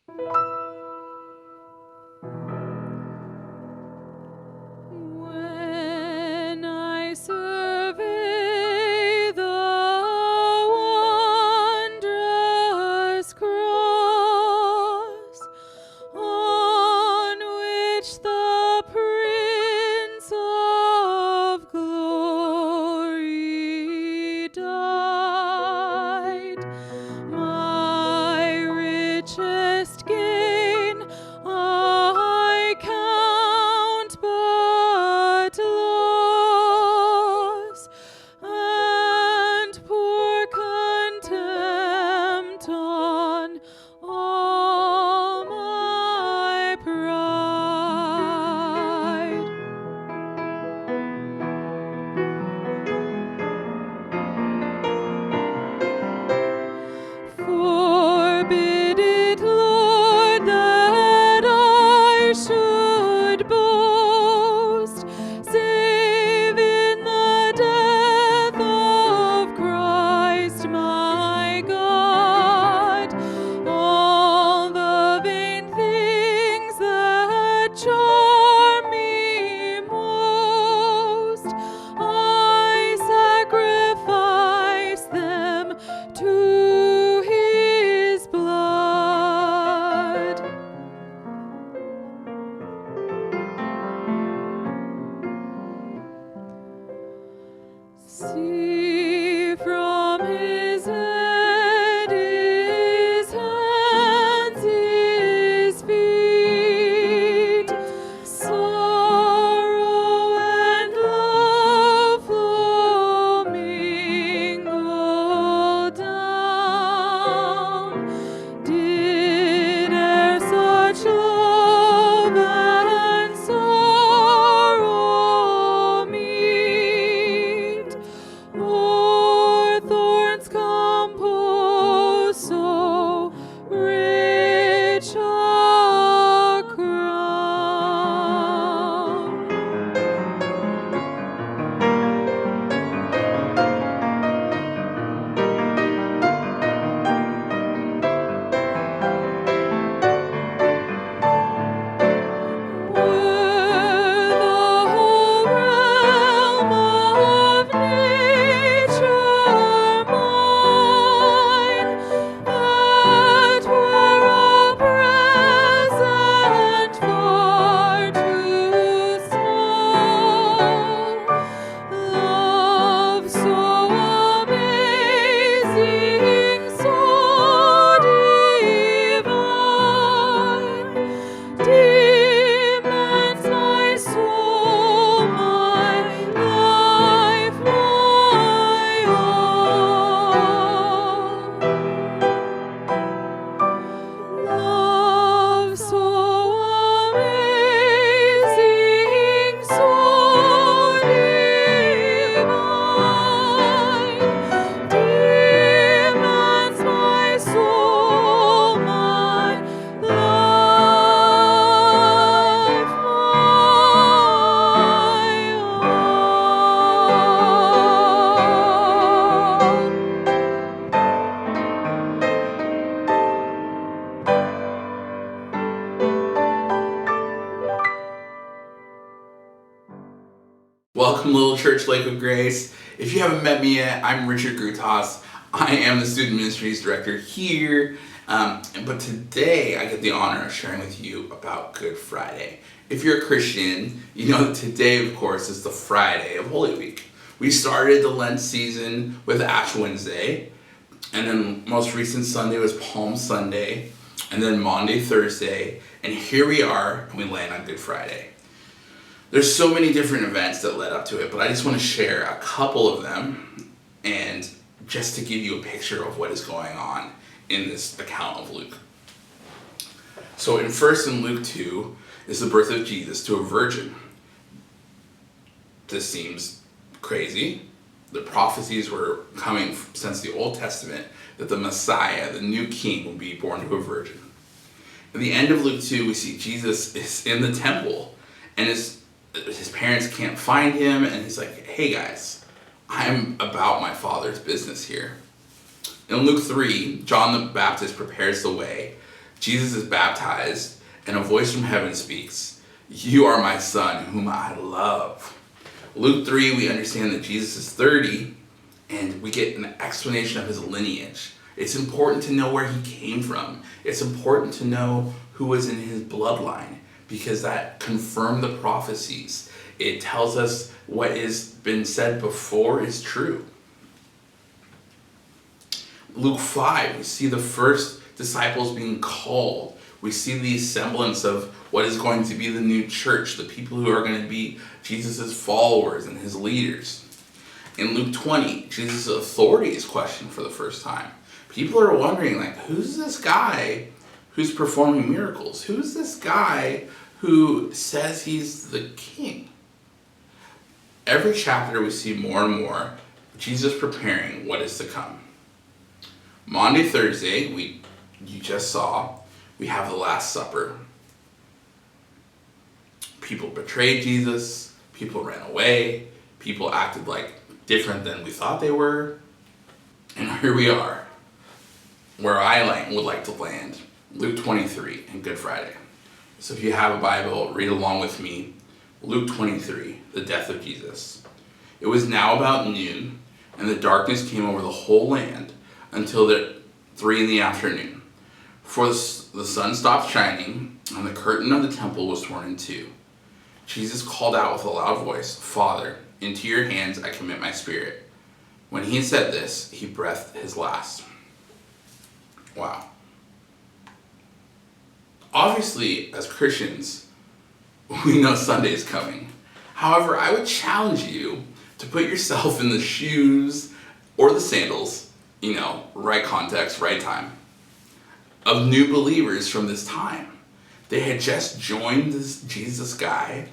When I survey the wondrous cross on which the Prince of Glory died, my richest gain I count but loss, and pour contempt on all my pride. Forbid it, Lord, that I should boast, save in the death of Christ my God. All the vain things that charm me most, I sacrifice them to his blood. See from his head, his hands, his feet, sorrow and love flow mingled down. Did e'er such love and sorrow meet, or thorns compose so rich a crown? Were the whole realm of nature mine, that were a present far too small. Love so amazing, so divine, demands my soul, my life, my all. Love so amazing, so divine, demands my soul, my life, my Welcome, Little Church Lake of Grace. If you haven't met me yet, I'm Richard Grutas. I am the Student Ministries Director here. But today I get the honor of sharing with you about Good Friday. If you're a Christian, you know that today, of course, is the Friday of Holy Week. We started the Lent season with Ash Wednesday, and then most recent Sunday was Palm Sunday, and then Maundy, Thursday, and here we are, and we land on Good Friday. There's so many different events that led up to it, but I just want to share a couple of them, and just to give you a picture of what is going on in this account of Luke. So in Luke 2 is the birth of Jesus to a virgin. This seems crazy. The prophecies were coming since the Old Testament that the Messiah, the new king, would be born to a virgin. At the end of Luke 2, we see Jesus is in the temple, and his parents can't find him, and he's like, hey guys, I'm about my Father's business here. In Luke 3, John the Baptist prepares the way Jesus is baptized, and a voice from heaven speaks, "You are my son, whom I love." Luke 3, we understand that Jesus is 30, and we get an explanation of his lineage. It's important to know where he came from. It's important to know who was in his bloodline, because that confirmed the prophecies. It tells us what has been said before is true. Luke 5, we see the first disciples being called. We see the semblance of what is going to be the new church, the people who are going to be Jesus' followers and his leaders. In Luke 20, Jesus' authority is questioned for the first time. People are wondering, who's this guy who's performing miracles? Who's this guy who says he's the king? Every chapter we see more and more Jesus preparing what is to come. Maundy, Thursday, you just saw, we have the Last Supper. People betrayed Jesus, people ran away, people acted different than we thought they were. And here we are, where I would like to land, Luke 23 and Good Friday. So if you have a Bible, read along with me. Luke 23, the death of Jesus. It was now about noon, and the darkness came over the whole land until 3 p.m. For the sun stopped shining, and the curtain of the temple was torn in two. Jesus called out with a loud voice, "Father, into your hands I commit my spirit." When he said this, he breathed his last. Wow. Obviously, as Christians, we know Sunday is coming. However, I would challenge you to put yourself in the shoes or the sandals, right context, right time, of new believers from this time. They had just joined this Jesus guy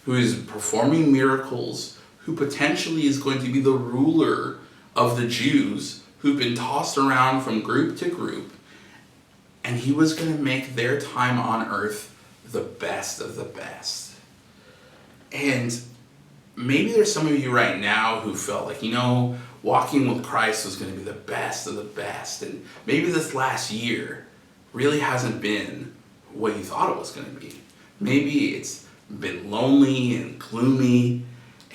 who is performing miracles, who potentially is going to be the ruler of the Jews who've been tossed around from group to group. And he was going to make their time on earth the best of the best. And maybe there's some of you right now who felt walking with Christ was going to be the best of the best. And maybe this last year really hasn't been what you thought it was going to be. Maybe it's been lonely and gloomy,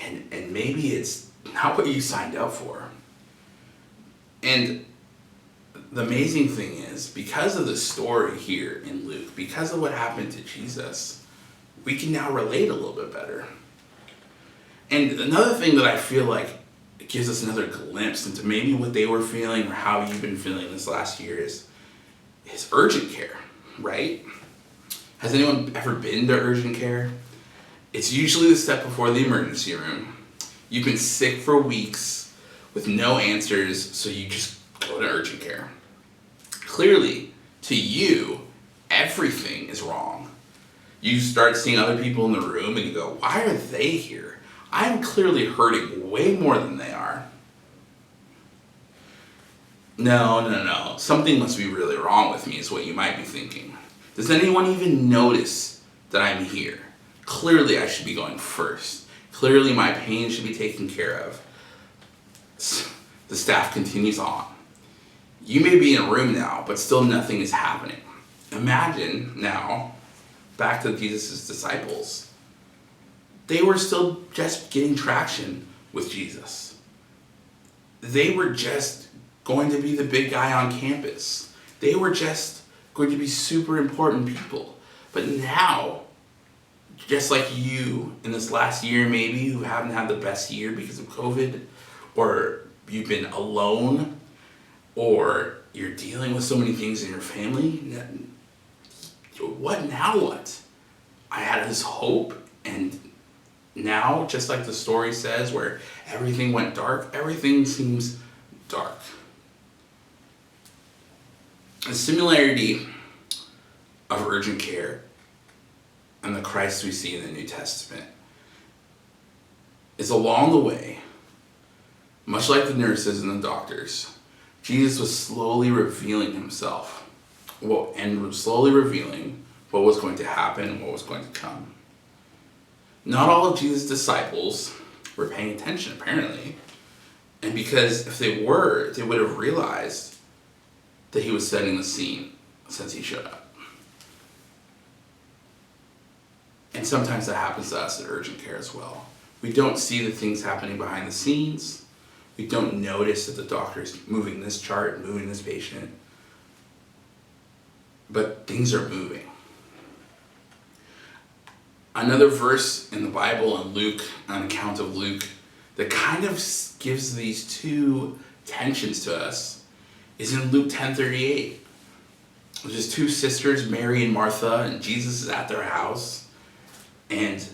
and maybe it's not what you signed up for. And the amazing thing is, because of the story here in Luke, because of what happened to Jesus, we can now relate a little bit better. And another thing that I feel like it gives us another glimpse into maybe what they were feeling or how you've been feeling this last year is urgent care, right? Has anyone ever been to urgent care? It's usually the step before the emergency room. You've been sick for weeks with no answers, so you just go to urgent care. Clearly, to you, everything is wrong. You start seeing other people in the room and you go, why are they here? I'm clearly hurting way more than they are. No. Something must be really wrong with me is what you might be thinking. Does anyone even notice that I'm here? Clearly I should be going first. Clearly my pain should be taken care of. The staff continues on. You may be in a room now, but still nothing is happening. Imagine now, back to Jesus' disciples. They were still just getting traction with Jesus. They were just going to be the big guy on campus. They were just going to be super important people. But now, just like you in this last year maybe, who haven't had the best year because of COVID, or you've been alone, or you're dealing with so many things in your family, what now what? I had this hope, and now, just like the story says, where everything went dark, everything seems dark. The similarity of urgent care and the Christ we see in the New Testament is along the way, much like the nurses and the doctors, Jesus was slowly revealing himself, and slowly revealing what was going to happen and what was going to come. Not all of Jesus' disciples were paying attention, apparently. And because if they were, they would have realized that he was setting the scene since he showed up. And sometimes that happens to us in urgent care as well. We don't see the things happening behind the scenes. We don't notice that the doctor is moving this chart, moving this patient. But things are moving. Another verse in the Bible in Luke, an account of Luke, that kind of gives these two tensions to us is in Luke 10:38. There's two sisters, Mary and Martha, and Jesus is at their house. And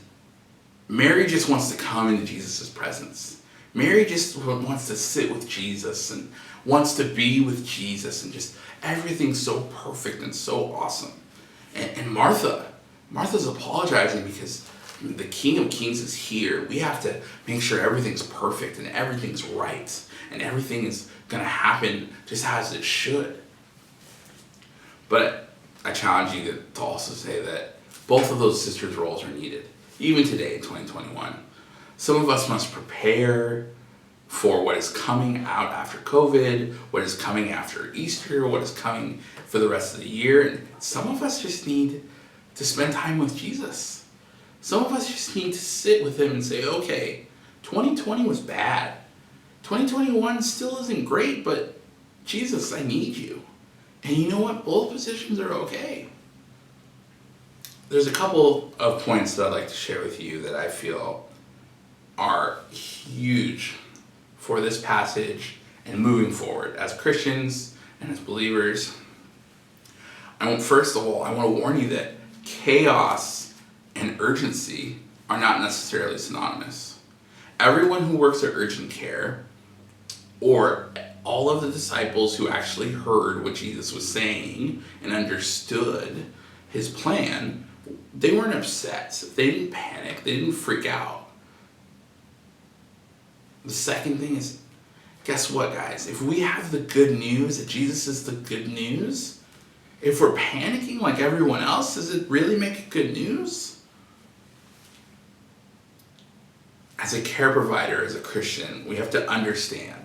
Mary just wants to come into Jesus' presence. Mary just wants to sit with Jesus and wants to be with Jesus, and just everything's so perfect and so awesome. And Martha's apologizing because the King of Kings is here. We have to make sure everything's perfect and everything's right and everything is going to happen just as it should. But I challenge you to also say that both of those sisters' roles are needed, even today in 2021. Some of us must prepare for what is coming out after COVID, what is coming after Easter, what is coming for the rest of the year. And some of us just need to spend time with Jesus. Some of us just need to sit with him and say, okay, 2020 was bad. 2021 still isn't great, but Jesus, I need you. And you know what? Both positions are okay. There's a couple of points that I'd like to share with you that I feel are huge for this passage and moving forward as Christians and as believers. First of all, I want to warn you that chaos and urgency are not necessarily synonymous. Everyone who works at urgent care, or all of the disciples who actually heard what Jesus was saying and understood his plan, they weren't upset. They didn't panic. They didn't freak out. The second thing is, guess what, guys? If we have the good news, that Jesus is the good news, if we're panicking like everyone else, does it really make it good news? As a care provider, as a Christian, we have to understand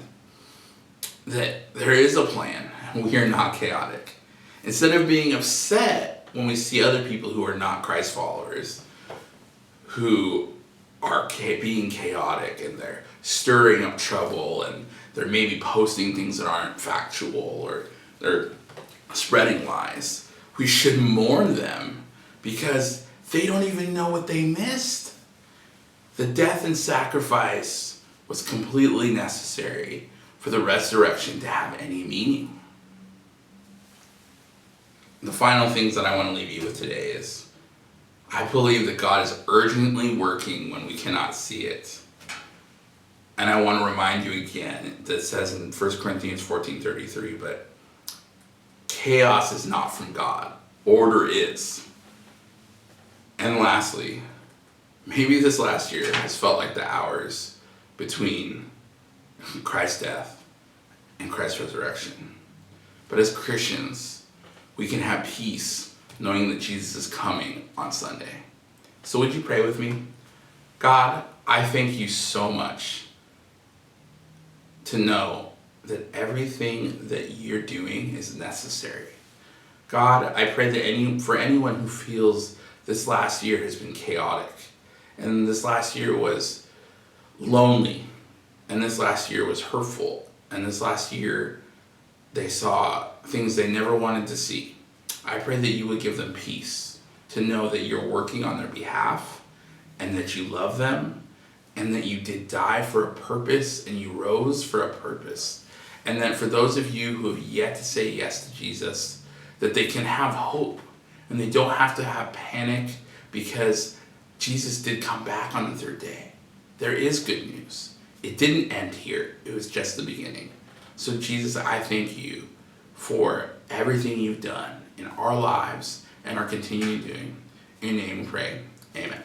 that there is a plan. We are not chaotic. Instead of being upset when we see other people who are not Christ followers, who are being chaotic and they're stirring up trouble and they're maybe posting things that aren't factual or they're spreading lies, we should mourn them because they don't even know what they missed. The death and sacrifice was completely necessary for the resurrection to have any meaning. The final things that I want to leave you with today is, I believe that God is urgently working when we cannot see it. And I want to remind you again that it says in 1 Corinthians 14:33, but chaos is not from God. Order is. And lastly, maybe this last year has felt like the hours between Christ's death and Christ's resurrection. But as Christians, we can have peace knowing that Jesus is coming on Sunday. So would you pray with me? God, I thank you so much to know that everything that you're doing is necessary. God, I pray that for anyone who feels this last year has been chaotic, and this last year was lonely, and this last year was hurtful, and this last year they saw things they never wanted to see, I pray that you would give them peace to know that you're working on their behalf and that you love them and that you did die for a purpose and you rose for a purpose. And that for those of you who have yet to say yes to Jesus, that they can have hope and they don't have to have panic because Jesus did come back on the third day. There is good news. It didn't end here. It was just the beginning. So Jesus, I thank you for everything you've done in our lives and are continuing doing. In your name we pray. Amen.